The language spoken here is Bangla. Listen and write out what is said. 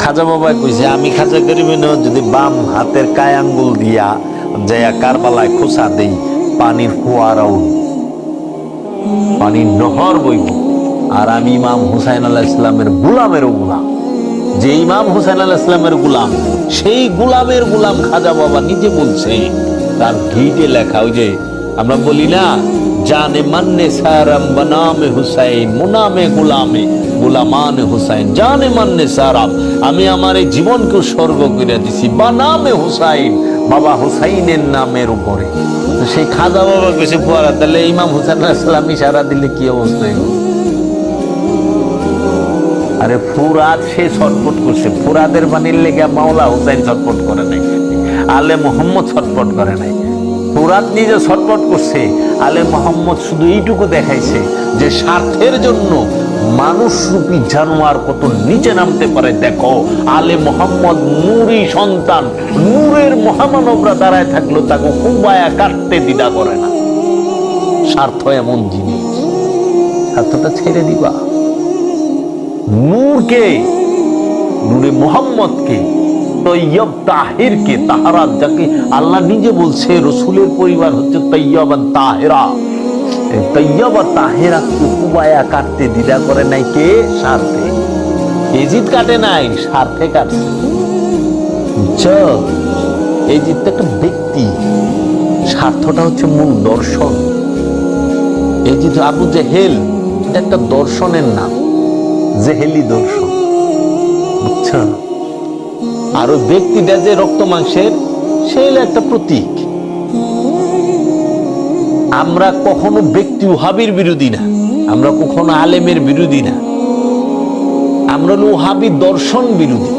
খাজা বাবা কইছে আমি খাজা গরিবেন যদি বাম হাতের কায় আঙ্গুল দিয়া যাইয়া কারবালায় খোসা দেই পানির ফোয়ারা উঠবে, পানির নহর বইব। আর আমি ইমাম হুসাইন আলাইহিস সালামের গুলামেরও গুলাম। যে ইমাম হুসাইন আলাইহিস সালামের গুলাম, সেই গুলামের গুলাম খাজা বাবা নিজে বলছে, তার ভিটে লেখা। ওই যে আমরা বলি না, জানে মান্নে সারাম বনামে হুসাইন মুনামে গুলামে গুলামানে হুসাইন, জানে মান্নে সারাম, আমি আমার এই জীবনকে উৎসর্গ করে দিছি বানামে হুসাইন, বাবা হুসাইনের নামের উপরে। সেই খাজা বাবা কইছে ফুয়ারা, তাহলে ইমাম হুসাইন আলাইহিস সালাম ইশারা দিলে কি অবস্থা হইব? আরে ফুরাত সে ছটফট করছে, ফুরাদের বাণীর লেগে মাওলা হুসাইন ছটফট করে নাই, আলে মোহাম্মদ ছটফট করে নাই। ফুরাত নিজে ছটফট করছে, আলে মোহাম্মদ শুধু এইটুকু দেখাইছে যে স্বার্থের জন্য মানুষ রূপী জানোয়ার কত নিচে নামতে পারে দেখো। আলে মোহাম্মদ নূরী সন্তান, নূরের মহামানবরা দাঁড়ায় থাকলো তাকে কুবায়া কাটতে দ্বিধা করে না। স্বার্থ এমন জিনিস, স্বার্থটা ছেড়ে দিবা। নূরকে, নূরে মোহাম্মদকে, তৈয়ব তাহিরকে, তাহারাত যাকে আল্লাহ নিজে বলছে রসুলের পরিবার হচ্ছে তৈয়ব আর তাহেরা, তৈয়ব আর তাহেরা কুবায়া কাটতে দ্বিধা করে নাই কে? স্বার্থে। এজিদ কাটে নাই, স্বার্থে কাটছে। এজিদ তো একটা ব্যক্তি, স্বার্থটা হচ্ছে মূল দর্শন। এজিদ আবু জেহেল এটা একটা দর্শনের নাম, জেহেলি দর্শন, বুঝছো? আর ওই ব্যক্তিটা যে রক্ত মাংসের, সে হলো একটা প্রতীক। আমরা কখনো ব্যক্তি ওহাবির বিরোধী না, আমরা কখনো আলেমের বিরোধী না, আমরা হলো ওহাবি দর্শন বিরোধী।